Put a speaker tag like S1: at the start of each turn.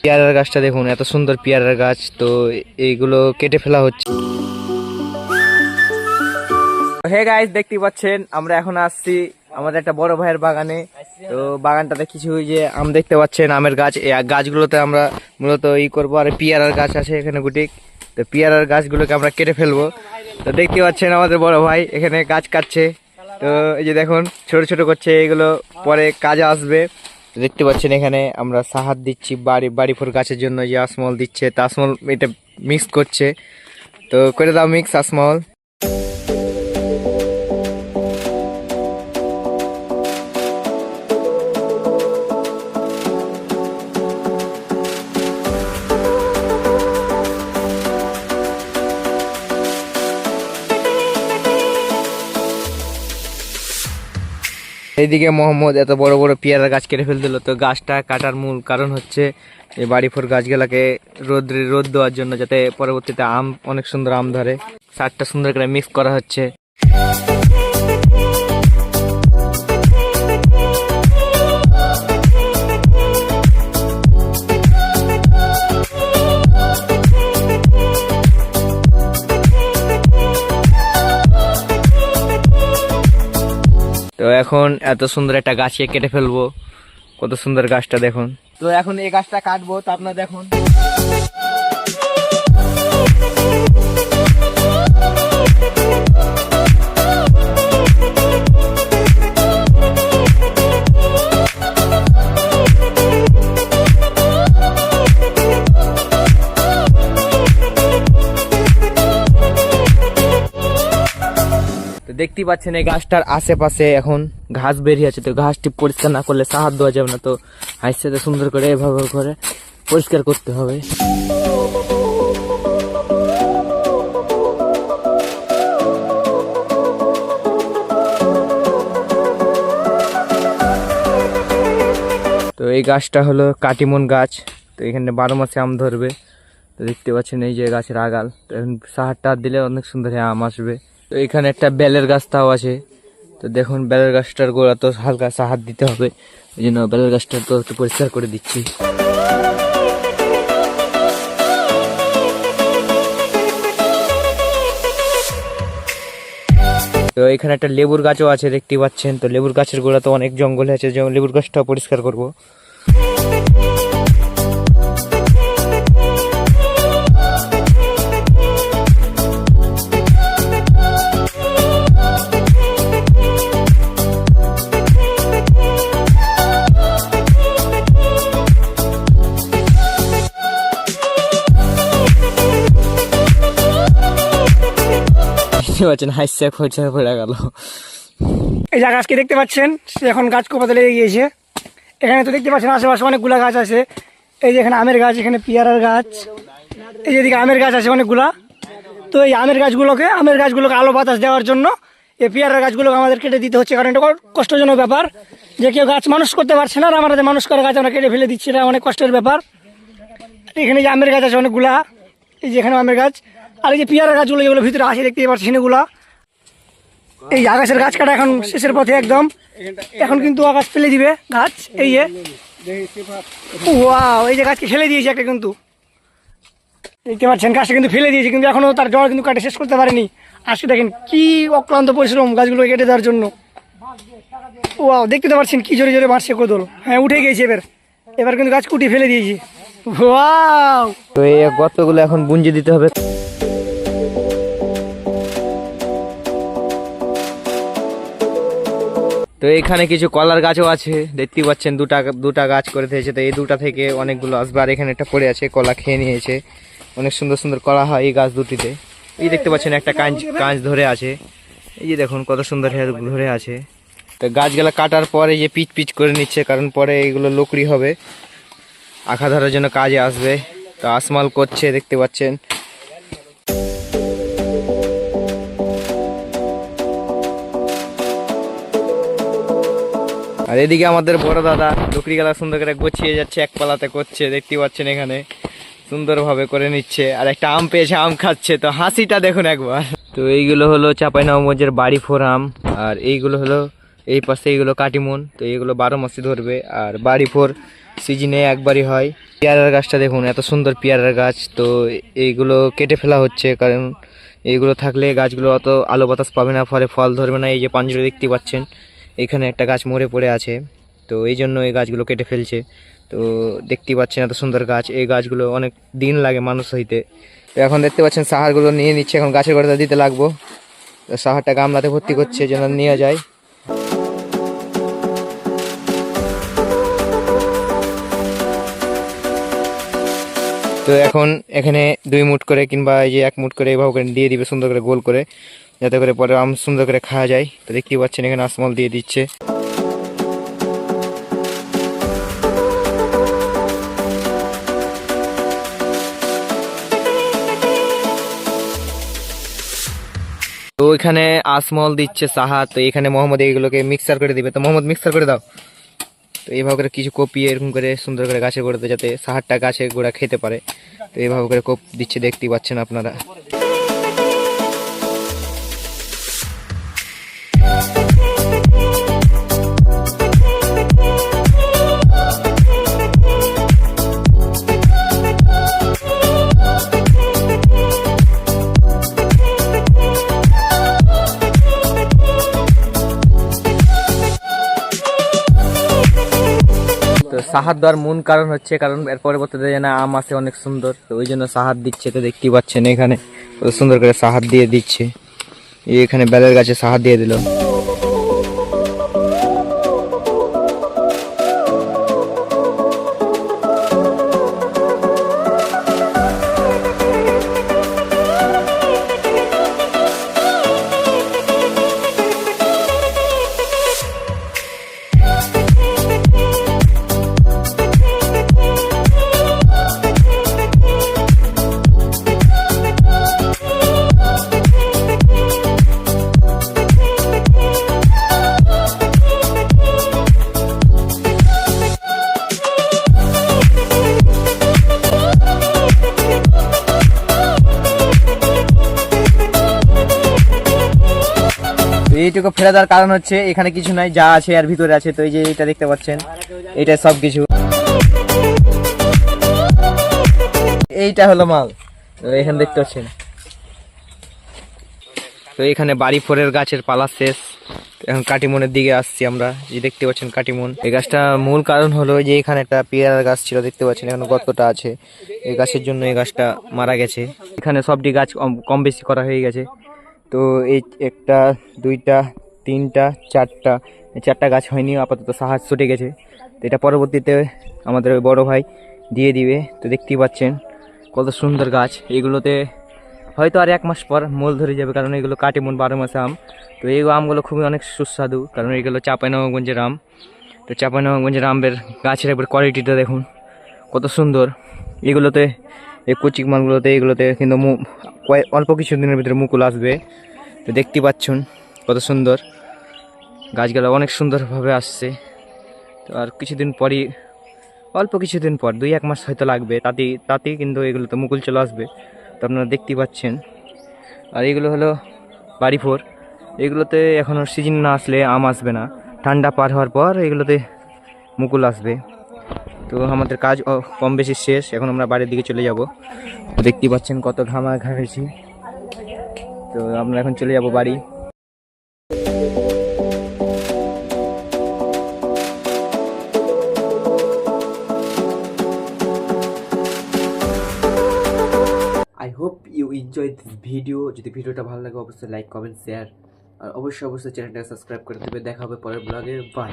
S1: পেয়ারার গাছটা দেখুন, এত সুন্দর পেয়ারার গাছ। তো এইগুলো কেটে ফেলা হচ্ছে। হে গাইস, দেখতে পাচ্ছেন আমরা এখন আসছি আমাদের একটা বড় ভাইয়ের বাগানে। তো বাগানটাতে কিছু যে আম দেখতে পাচ্ছেন, আমের গাছ। এই গাছগুলোতে আমরা মূলত করবো। আর পেয়ারার গাছ আছে এখানে গুটি। তো পেয়ারার গাছগুলোকে আমরা কেটে ফেলবো। তো দেখতে পাচ্ছেন আমাদের বড় ভাই এখানে গাছ কাটছে। তো এই যে দেখুন ছোট ছোট করছে, এগুলো পরে কাজে আসবে। দেখতে পাচ্ছেন এখানে আমরা সাহার দিচ্ছি বাড়ি ফোর গাছের জন্য, যে আসমল দিচ্ছে। তা আসমল এটা মিক্স করছে। তো করে দাও মিক্স আসমল। এইদিকে মোহাম্মদ এত বড় বড় পেয়ারা গাছ কেটে ফেল দিল। তো গাছটা কাটার মূল কারণ হচ্ছে এই বাড়ি ফোর গাছগুলাকে রোদ দেওয়ার জন্য, যাতে পরবর্তীতে আম অনেক সুন্দর আম ধরে। সারটা সুন্দর করে মিক্স করা হচ্ছে। তো এখন এত সুন্দর একটা গাছে কেটে ফেলবো। কত সুন্দর গাছটা দেখুন। তো এখন এই গাছটা কাটবো। তো আপনারা দেখুন দেখতেই পাচ্ছেন এই গাছটার আশেপাশে এখন ঘাস বেরিয়ে আছে। তো ঘাসটি পরিষ্কার না করলে সাহায্য দেওয়া যাবে না। তো হাইসাতে সুন্দর করে এভাবে করে পরিষ্কার করতে হবে। তো এই গাছটা হলো কাটিমন গাছ। তো এখানে 12 মাসে আম ধরবে। তো দেখতে পাচ্ছেন এই যে গাছের আগাল। তো এখন সাহারটা দিলে অনেক সুন্দর আম আসবে। তো এখানে একটা বেলের গাছটাও আছে। তো দেখুন বেলের গাছটার গোড়া তো হালকা সাহার দিতে হবে, এই জন্য বেলের গাছটা তো একটু পরিষ্কার করে দিচ্ছি। তো এখানে একটা লেবুর গাছও আছে দেখতে পাচ্ছেন। তো লেবুর গাছের গোড়া তো অনেক জঙ্গলে আছে, যেমন লেবুর গাছটাও পরিষ্কার করবো। পড়ে গেল।
S2: এই যে গাছকে দেখতে পাচ্ছেন, এখন গাছ কোপাতে লেগে গিয়েছে। এখানে তো দেখতে পাচ্ছেন আশেপাশে অনেকগুলা গাছ আছে। এই যে এখানে আমের গাছ, এখানে পেয়ারার গাছ, এই যেদিকে আমের গাছ আছে অনেকগুলা। তো এই আমের গাছগুলোকে আলো বাতাস দেওয়ার জন্য এই পেয়ারার গাছগুলোকে আমাদের কেটে দিতে হচ্ছে, কারণ এটা কষ্টজনক ব্যাপার যে কেউ গাছ মানুষ করতে পারছে না। আর আমাদের মানুষ করা গাছ আমরা কেটে ফেলে দিচ্ছি, এটা অনেক কষ্টের ব্যাপার। এখানে যে আমের গাছ আছে অনেকগুলা, এই যে এখানে আমের গাছ, আর এই যে পেয়ারা গাছগুলো যেগুলো ভিতরে আসে দেখতে পাচ্ছেন এগুলা। এই আকাশের গাছ কাটা এখন শেষের পথে একদম। এখন কিন্তু আকাশ ফেলে দিবে গাছ। এই যে ওয়াও, এই যে গাছকে ফেলে দিয়েছে একটা, কিন্তু দেখতে পাচ্ছেন গাছটা কিন্তু ফেলে দিয়েছে, কিন্তু এখনো তার জল কিন্তু কাটে শেষ করতে পারেনি। আজকে দেখেন কি অক্লান্ত পরিশ্রম গাছগুলো কেটে দেওয়ার জন্য। ওয়াও, দেখতে তো পাচ্ছেন কি জোরে জোরে মারছে কোদল। হ্যাঁ, উঠে গিয়েছে এবার কিন্তু গাছ কুটি ফেলে দিয়েছি। ওয়াও,
S1: তো এই গর্তগুলো এখন বুঞ্জি দিতে হবে। তো এখানে কিছু কলার গাছও আছে দেখতে পাচ্ছেন, দুটা গাছ করে দিয়েছে। তো এই দুটা থেকে অনেকগুলো আসবে। আর এখানে একটা পড়ে আছে, কলা খেয়ে নিয়েছে। অনেক সুন্দর সুন্দর কলা হয় এই গাছ দুটিতে। এই দেখতে পাচ্ছেন একটা কাঁচ ধরে আছে। এই যে দেখুন কত সুন্দর ধরে আছে। তো গাছগুলা কাটার পরে যে পিচ করে নিচ্ছে, কারণ পরে এগুলো লকড়ি হবে, আখা ধরার জন্য কাজে আসবে। তো আসমাল করছে দেখতে পাচ্ছেন। আর এদিকে আমাদের বড় দাদা লকড়ি গালা সুন্দর করে গুছিয়ে যাচ্ছে, এক পালাতে করছে দেখতে পাচ্ছেন। এখানে সুন্দরভাবে করে নিচ্ছে। আর একটা আম পেয়েছে, আম খাচ্ছে। তো হাসিটা দেখুন একবার। তো এইগুলো হলো চাঁপাইনবাবগঞ্জের বাড়ি ফোর আম। আর এইগুলো হলো এই পাশে, এইগুলো কাটিমন। তো এইগুলো 12 মাসে ধরবে। আর বাড়ি ফোর সিজনে একবারই হয়। পেয়ারার গাছটা দেখুন, এত সুন্দর পেয়ারার গাছ। তো এইগুলো কেটে ফেলা হচ্ছে, কারণ এইগুলো থাকলে গাছগুলো অত আলো বাতাস পাবে না, ফলে ফল ধরবে না। এই যে পাঞ্জরে দেখতে পাচ্ছেন, এখানে একটা গাছ মরে পড়ে আছে, তো এই জন্য এই গাছগুলো কেটে ফেলছে। তো দেখতে পাচ্ছেন এত সুন্দর গাছ, এই গাছগুলো অনেক দিন লাগে মানুষ হইতে। তো এখন দেখতে পাচ্ছেন সাহারগুলো নিয়ে নিচ্ছে, এখন গাছের গোড়াতে দিতে লাগবো। তো সাহারটা গামলাতে ভর্তি করছে যেন নিয়ে যায়। তো এখন এখানে 2 মুঠ করে কিংবা এই যে 1 মুঠ করে এভাবে করে দিয়ে দিবে সুন্দর করে গোল করে, যাতে করে পরে আম সুন্দর করে খাওয়া যায়। তো দেখতেই পাচ্ছেন এখানে আসমল দিয়ে দিচ্ছে। তো এখানে আসমল দিচ্ছে সাহা, তো এখানে মোহাম্মদ এইগুলোকে মিক্সার করে দিবে। তো মোহাম্মদ মিক্সার করে দাও। তো এইভাবে করে কিছু কপিয়ে এরকম করে সুন্দর করে গাছে গোড়াতে, যাতে সাহারটা গাছে গোড়া খেতে পারে। তো এইভাবে করে কোপ দিচ্ছে, দেখতেই পাচ্ছেন আপনারা। তো সাহার দেওয়ার মূল কারণ হচ্ছে, কারণ এর পরবর্তীতে যেন আম আছে অনেক সুন্দর, তো ওই জন্য সাহার দিচ্ছে। তো দেখতেই পাচ্ছেন এখানে কত সুন্দর করে সাহার দিয়ে দিচ্ছে। এখানে বেলের গাছে সাহার দিয়ে দিল। এইটুকু ফেলে দেওয়ার কারণ হচ্ছে এখানে কিছু নাই, যা আছে এর ভিতরে আছে। তো এই যে এটা দেখতে পাচ্ছেন, এটা সব কিছু, এইটা হলো মাল। তো এখানে দেখতে পাচ্ছেন। তো এখানে বাড়ি ফোরের গাছের পালা শেষ, এখন কাটিমনের দিকে আসছি আমরা। যে দেখতে পাচ্ছেন কাটিমন, এই গাছটা মূল কারণ হলো যে এখানে একটা পেয়ারার গাছ ছিল, দেখতে পাচ্ছেন এখন গর্তটা আছে, এই গাছের জন্য এই গাছটা মারা গেছে। এখানে সবটি গাছ কম বেশি করা হয়ে গেছে। তো এই 1টা 2টা 3টা 4টা গাছ হয়নি, আপাতত সাহায্য ছুটে গেছে। তো এটা পরবর্তীতে আমাদের ওই বড় ভাই দিয়ে দিবে। তো দেখতেই পাচ্ছেন কত সুন্দর গাছ। এগুলোতে হয়তো আর 1 মাস পর মূল ধরে যাবে, কারণ এগুলো কাটিমন 12 মাসে আম। তো এই আমগুলো খুবই অনেক সুস্বাদু, কারণ এগুলো চাঁপাইনবাবগঞ্জের আম। তো চাঁপাইনবাবগঞ্জের আমের গাছের একবার কোয়ালিটিটা দেখুন কত সুন্দর। এগুলোতে এই কচি মালগুলোতে এগুলোতে কিন্তু অল্প কিছু দিনের ভিতরে মুকুল আসবে। তো দেখতে পাচ্ছেন কত সুন্দর গাছগুলো, অনেক সুন্দরভাবে আসছে। তো আর কিছুদিন পরই, অল্প কিছুদিন পর 2-1 মাস হয়তো লাগবে, তাতেই কিন্তু এগুলোতে মুকুল চলে আসবে। তো আপনারা দেখতেই পাচ্ছেন। আর এগুলো হলো বাড়ি ফোর, এগুলোতে এখনও সিজন না আসলে আম আসবে না, ঠান্ডা পার হওয়ার পর এগুলোতে মুকুল আসবে। তো আমাদের কাজ কম বেশি শেষ, এখন আমরা বাড়ির দিকে চলে যাব। দেখতেই পাচ্ছেন কত ঘামাঘামেছি। তো আমরা এখন চলে যাব বাড়ি। I hope you enjoy this video. যদি ভিডিওটা ভালো লাগে অবশ্যই লাইক কমেন্ট শেয়ার, আর অবশ্যই চ্যানেলটাকে সাবস্ক্রাইব করে দেবে। দেখা হবে পরের ব্লগে। বাই।